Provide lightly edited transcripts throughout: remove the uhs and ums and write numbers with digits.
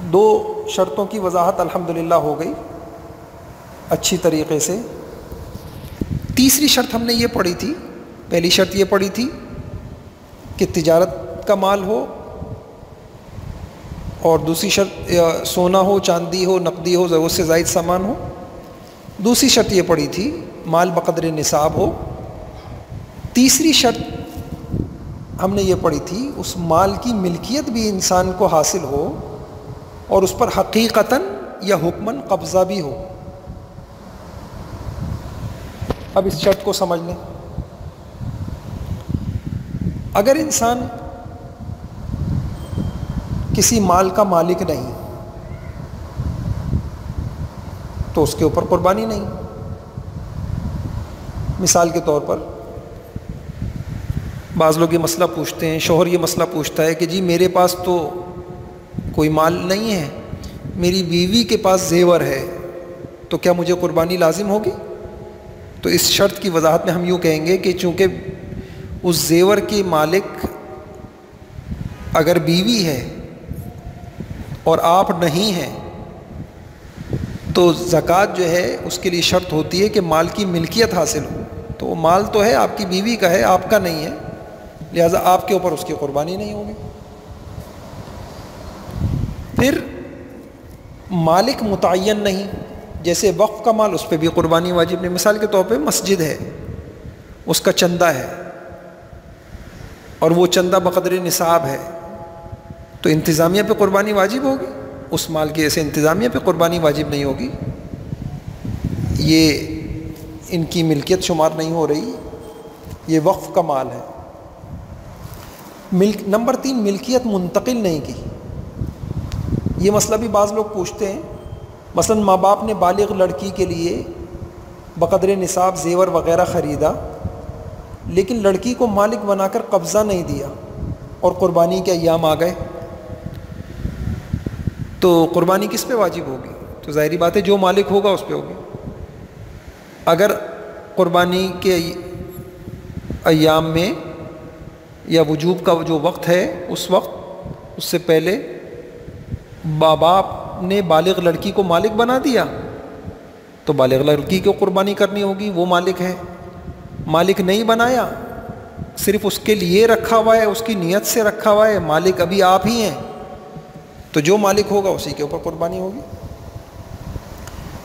دو شرطوں کی وضاحت الحمدللہ ہو گئی اچھی طریقے سے۔ تیسری شرط ہم نے یہ پڑھی تھی، پہلی شرط یہ پڑھی تھی کہ تجارت کا مال ہو، اور دوسری شرط سونا ہو، چاندی ہو، نقدی ہو، ضرورت سے زائد سامان ہو۔ دوسری شرط یہ پڑھی تھی مال بقدر نصاب ہو۔ تیسری شرط ہم نے یہ پڑھی تھی اس مال کی ملکیت بھی انسان کو حاصل ہو اور اس پر حقیقتاً یا حکماً قبضہ بھی ہو۔ اب اس شرط کو سمجھ لیں۔ اگر انسان کسی مال کا مالک نہیں تو اس کے اوپر قربانی نہیں۔ مثال کے طور پر بعض لوگ یہ مسئلہ پوچھتے ہیں، شوہر یہ مسئلہ پوچھتا ہے کہ جی میرے پاس تو کوئی مال نہیں ہے، میری بیوی کے پاس زیور ہے، تو کیا مجھے قربانی لازم ہوگی؟ تو اس شرط کی وضاحت میں ہم یوں کہیں گے کہ چونکہ اس زیور کی مالک اگر بیوی ہے اور آپ نہیں ہیں تو زکوٰۃ جو ہے اس کے لیے شرط ہوتی ہے کہ مال کی ملکیت حاصل ہو۔ تو وہ مال تو ہے آپ کی بیوی کا ہے، آپ کا نہیں ہے، لہٰذا آپ کے اوپر اس کی قربانی نہیں ہوگی۔ پھر مالک متعین نہیں، جیسے وقف کا مال اس پہ بھی قربانی واجب نہیں۔ مثال کے طور پہ مسجد ہے، اس کا چندہ ہے اور وہ چندہ بقدر نصاب ہے، تو انتظامیہ پہ قربانی واجب ہوگی؟ اس مال کی ایسے انتظامیہ پہ قربانی واجب نہیں ہوگی، یہ ان کی ملکیت شمار نہیں ہو رہی، یہ وقف کا مال ہے۔ نمبر 3، ملکیت منتقل نہیں کی۔ یہ مسئلہ بھی بعض لوگ پوچھتے ہیں، مثلا ماں باپ نے بالغ لڑکی کے لیے بقدر نصاب زیور وغیرہ خریدا، لیکن لڑکی کو مالک بنا کر قبضہ نہیں دیا اور قربانی کے ایام آ گئے، تو قربانی کس پہ واجب ہوگی؟ تو ظاہری بات ہے جو مالک ہوگا اس پہ ہوگی۔ اگر قربانی کے ایام میں یا وجوب کا جو وقت ہے اس وقت اس سے پہلے ماں باپ نے بالغ لڑکی کو مالک بنا دیا تو بالغ لڑکی کو قربانی کرنی ہوگی، وہ مالک ہے۔ مالک نہیں بنایا، صرف اس کے لیے رکھا ہوا ہے، اس کی نیت سے رکھا ہوا ہے، مالک ابھی آپ ہی ہیں، تو جو مالک ہوگا اسی کے اوپر قربانی ہوگی۔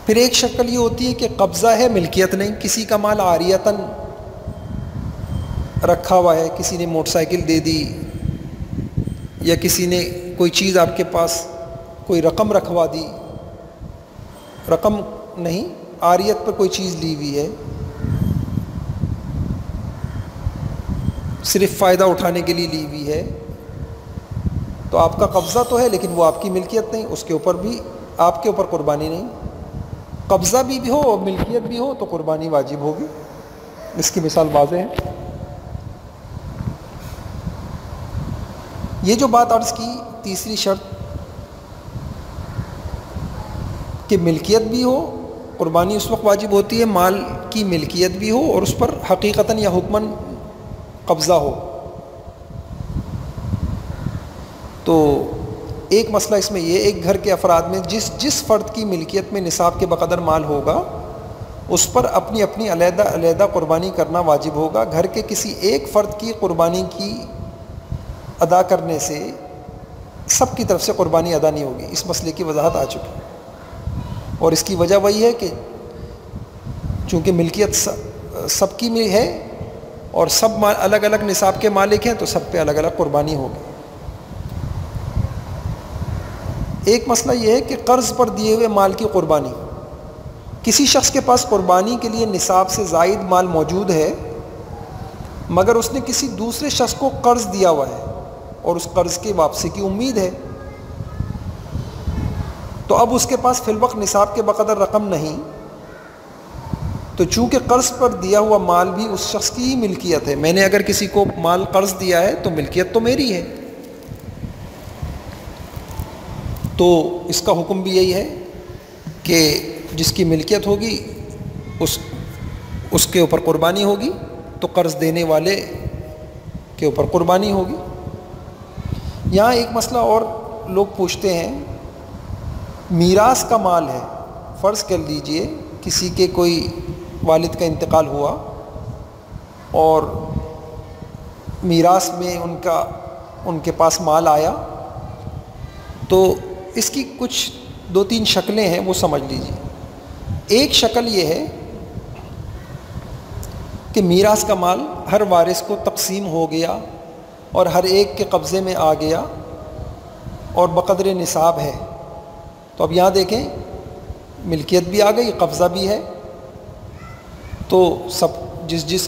پھر ایک شکل یہ ہوتی ہے کہ قبضہ ہے، ملکیت نہیں، کسی کا مال عاریتاً رکھا ہوا ہے، کسی نے موٹر سائیکل دے دی یا کسی نے کوئی چیز آپ کے پاس کوئی رقم رکھوا دی، رقم نہیں عاریت پر کوئی چیز لی ہوئی ہے، صرف فائدہ اٹھانے کے لیے لی ہوئی ہے، تو آپ کا قبضہ تو ہے لیکن وہ آپ کی ملکیت نہیں، اس کے اوپر بھی آپ کے اوپر قربانی نہیں۔ قبضہ بھی ہو اور ملکیت بھی ہو تو قربانی واجب ہوگی۔ اس کی مثال واضح ہے۔ یہ جو بات عرض کی، تیسری شرط کہ ملکیت بھی ہو، قربانی اس وقت واجب ہوتی ہے مال کی ملکیت بھی ہو اور اس پر حقیقتاً یا حکماً قبضہ ہو۔ تو ایک مسئلہ اس میں یہ، ایک گھر کے افراد میں جس فرد کی ملکیت میں نصاب کے بقدر مال ہوگا اس پر اپنی اپنی علیحدہ علیحدہ قربانی کرنا واجب ہوگا۔ گھر کے کسی ایک فرد کی قربانی کی ادا کرنے سے سب کی طرف سے قربانی ادا نہیں ہوگی۔ اس مسئلے کی وضاحت آ چکی ہے، اور اس کی وجہ وہی ہے کہ چونکہ ملکیت سب کی ہے اور سب الگ الگ نصاب کے مالک ہیں تو سب پہ الگ الگ قربانی ہوگی۔ ایک مسئلہ یہ ہے کہ قرض پر دیے ہوئے مال کی قربانی۔ کسی شخص کے پاس قربانی کے لیے نصاب سے زائد مال موجود ہے مگر اس نے کسی دوسرے شخص کو قرض دیا ہوا ہے اور اس قرض کی واپسی کی امید ہے، تو اب اس کے پاس فی الوقت نصاب کے بقدر رقم نہیں، تو چونکہ قرض پر دیا ہوا مال بھی اس شخص کی ہی ملکیت ہے، میں نے اگر کسی کو مال قرض دیا ہے تو ملکیت تو میری ہے، تو اس کا حکم بھی یہی ہے کہ جس کی ملکیت ہوگی اس کے اوپر قربانی ہوگی، تو قرض دینے والے کے اوپر قربانی ہوگی۔ یہاں ایک مسئلہ اور لوگ پوچھتے ہیں میراث کا مال ہے، فرض کر لیجئے کسی کے کوئی والد کا انتقال ہوا اور میراث میں ان کے پاس مال آیا، تو اس کی کچھ 2-3 شکلیں ہیں، وہ سمجھ لیجئے۔ ایک شکل یہ ہے کہ میراث کا مال ہر وارث کو تقسیم ہو گیا اور ہر ایک کے قبضے میں آ گیا اور بقدر نصاب ہے۔ تو اب یہاں دیکھیں، ملکیت بھی آ گئی، قبضہ بھی ہے، تو سب جس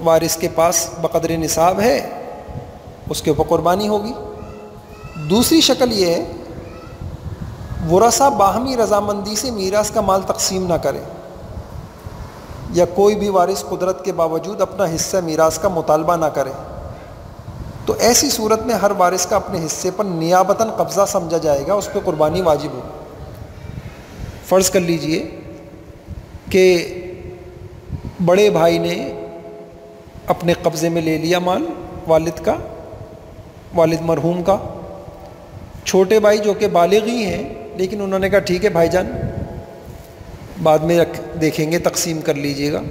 وارث کے پاس بقدر نصاب ہے اس کے اوپر قربانی ہوگی۔ دوسری شکل یہ ہے ورثہ باہمی رضامندی سے میراث کا مال تقسیم نہ کرے، یا کوئی بھی وارث قدرت کے باوجود اپنا حصہ میراث کا مطالبہ نہ کرے، تو ایسی صورت میں ہر وارث کا اپنے حصے پر نیابتاً قبضہ سمجھا جائے گا، اس پہ قربانی واجب ہوگی۔ فرض کر لیجئے کہ بڑے بھائی نے اپنے قبضے میں لے لیا مال والد مرحوم کا، چھوٹے بھائی جو کہ بالغ ہی ہیں لیکن انہوں نے کہا ٹھیک ہے بھائی جان بعد میں دیکھیں گے، تقسیم کر لیجئے گا،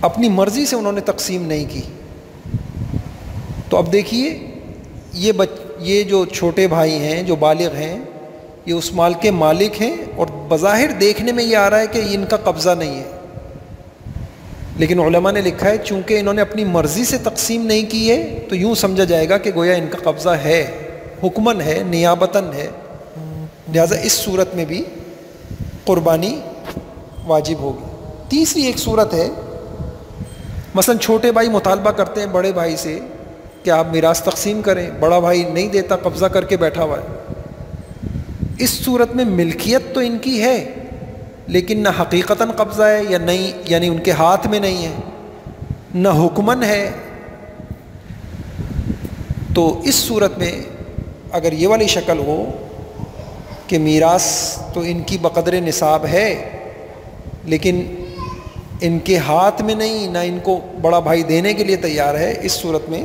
اپنی مرضی سے انہوں نے تقسیم نہیں کی۔ تو اب دیکھیے یہ جو چھوٹے بھائی ہیں جو بالغ ہیں یہ اس مال کے مالک ہیں، اور بظاہر دیکھنے میں یہ آ رہا ہے کہ ان کا قبضہ نہیں ہے، لیکن علماء نے لکھا ہے چونکہ انہوں نے اپنی مرضی سے تقسیم نہیں کی ہے تو یوں سمجھا جائے گا کہ گویا ان کا قبضہ ہے، حکماً ہے، نیابتاً ہے، لہذا اس صورت میں بھی قربانی واجب ہوگی۔ تیسری ایک صورت ہے، مثلا چھوٹے بھائی مطالبہ کرتے ہیں بڑے بھائی سے کہ آپ میراث تقسیم کریں، بڑا بھائی نہیں دیتا، قبضہ کر کے بیٹھا ہوا ہے۔ اس صورت میں ملکیت تو ان کی ہے لیکن نہ حقیقتاً قبضہ ہے یا نہیں، یعنی ان کے ہاتھ میں نہیں ہے، نہ حکماً ہے۔ تو اس صورت میں اگر یہ والی شکل ہو کہ میراث تو ان کی بقدر نصاب ہے لیکن ان کے ہاتھ میں نہیں، نہ ان کو بڑا بھائی دینے کے لیے تیار ہے، اس صورت میں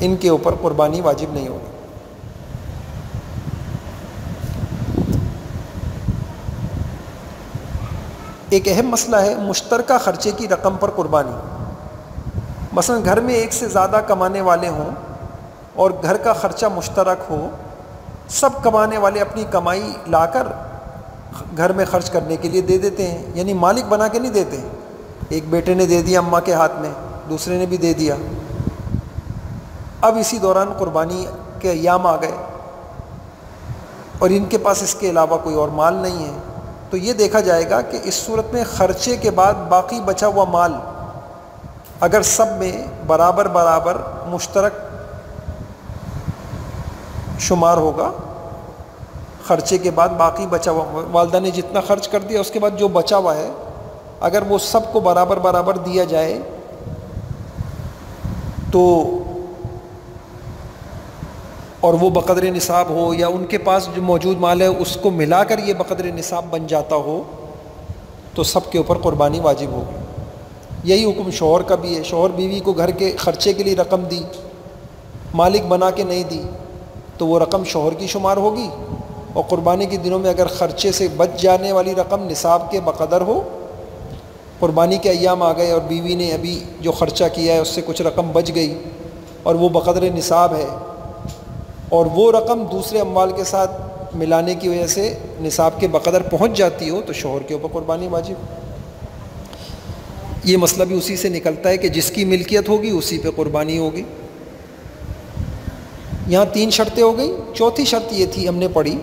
ان کے اوپر قربانی واجب نہیں ہوگی۔ ایک اہم مسئلہ ہے مشترکہ خرچے کی رقم پر قربانی۔ مثلا گھر میں ایک سے زیادہ کمانے والے ہوں اور گھر کا خرچہ مشترک ہو، سب کمانے والے اپنی کمائی لا کر گھر میں خرچ کرنے کے لیے دے دیتے ہیں، یعنی مالک بنا کے نہیں دیتے، ایک بیٹے نے دے دیا اماں کے ہاتھ میں، دوسرے نے بھی دے دیا۔ اب اسی دوران قربانی کے ایام آ گئے اور ان کے پاس اس کے علاوہ کوئی اور مال نہیں ہے، تو یہ دیکھا جائے گا کہ اس صورت میں خرچے کے بعد باقی بچا ہوا مال اگر سب میں برابر برابر مشترک شمار ہوگا، خرچے کے بعد باقی بچا ہوا، والدہ نے جتنا خرچ کر دیا اس کے بعد جو بچا ہوا ہے اگر وہ سب کو برابر برابر دیا جائے تو، اور وہ بقدر نصاب ہو یا ان کے پاس جو موجود مال ہے اس کو ملا کر یہ بقدر نصاب بن جاتا ہو، تو سب کے اوپر قربانی واجب ہوگی۔ یہی حکم شوہر کا بھی ہے، شوہر بیوی کو گھر کے خرچے کے لیے رقم دی، مالک بنا کے نہیں دی تو وہ رقم شوہر کی شمار ہوگی، اور قربانی کے دنوں میں اگر خرچے سے بچ جانے والی رقم نصاب کے بقدر ہو، قربانی کے ایام آ گئے اور بیوی نے ابھی جو خرچہ کیا ہے اس سے کچھ رقم بچ گئی اور وہ بقدر نصاب ہے، اور وہ رقم دوسرے اموال کے ساتھ ملانے کی وجہ سے نصاب کے بقدر پہنچ جاتی ہو، تو شوہر کے اوپر قربانی واجب۔ یہ مسئلہ بھی اسی سے نکلتا ہے کہ جس کی ملکیت ہوگی اسی پہ قربانی ہوگی۔ یہاں 3 شرطیں ہو گئیں، چوتھی شرط یہ تھی ہم نے پڑھی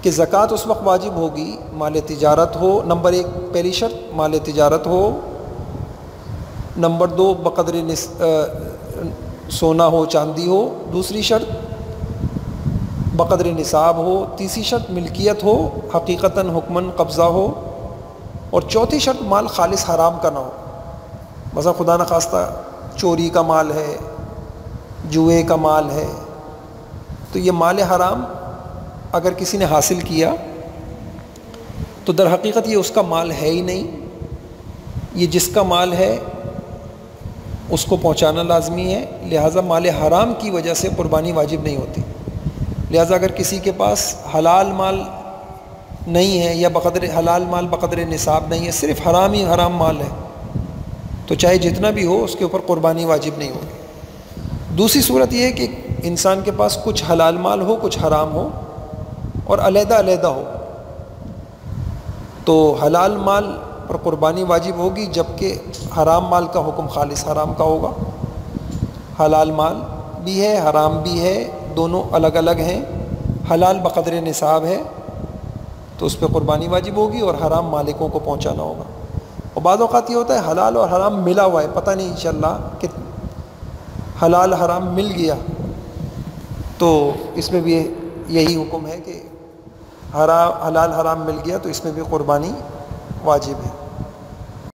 کہ زکوٰۃ اس وقت واجب ہوگی مال تجارت ہو، نمبر 1 پہلی شرط مال تجارت ہو، نمبر 2 بقدر سونا ہو چاندی ہو، دوسری شرط بقدر نصاب ہو، تیسری شرط ملکیت ہو، حقیقتاً حکماً قبضہ ہو، اور چوتھی شرط مال خالص حرام کا نہ ہو۔ مثلا خدا نخواستہ چوری کا مال ہے، جوئے کا مال ہے، تو یہ مال حرام اگر کسی نے حاصل کیا تو در حقیقت یہ اس کا مال ہے ہی نہیں، یہ جس کا مال ہے اس کو پہنچانا لازمی ہے، لہٰذا مال حرام کی وجہ سے قربانی واجب نہیں ہوتی۔ لہٰذا اگر کسی کے پاس حلال مال نہیں ہے یا بقدر حلال مال بقدر نصاب نہیں ہے، صرف حرام ہی حرام مال ہے، تو چاہے جتنا بھی ہو اس کے اوپر قربانی واجب نہیں ہوگی۔ دوسری صورت یہ ہے کہ انسان کے پاس کچھ حلال مال ہو کچھ حرام ہو اور علیحدہ علیحدہ ہو، تو حلال مال پر قربانی واجب ہوگی، جبکہ حرام مال کا حکم خالص حرام کا ہوگا۔ حلال مال بھی ہے حرام بھی ہے، دونوں الگ الگ ہیں۔ حلال بقدر نصاب ہے تو اس پہ قربانی واجب ہوگی اور حرام مالکوں کو پہنچانا ہوگا۔ اور بعض اوقات یہ ہوتا ہے حلال اور حرام ملا ہوا ہے، پتہ نہیں انشاءاللہ کہ حلال حرام مل گیا، تو اس میں بھی یہی حکم ہے کہ حلال حرام مل گیا تو اس میں بھی قربانی واجب ہے۔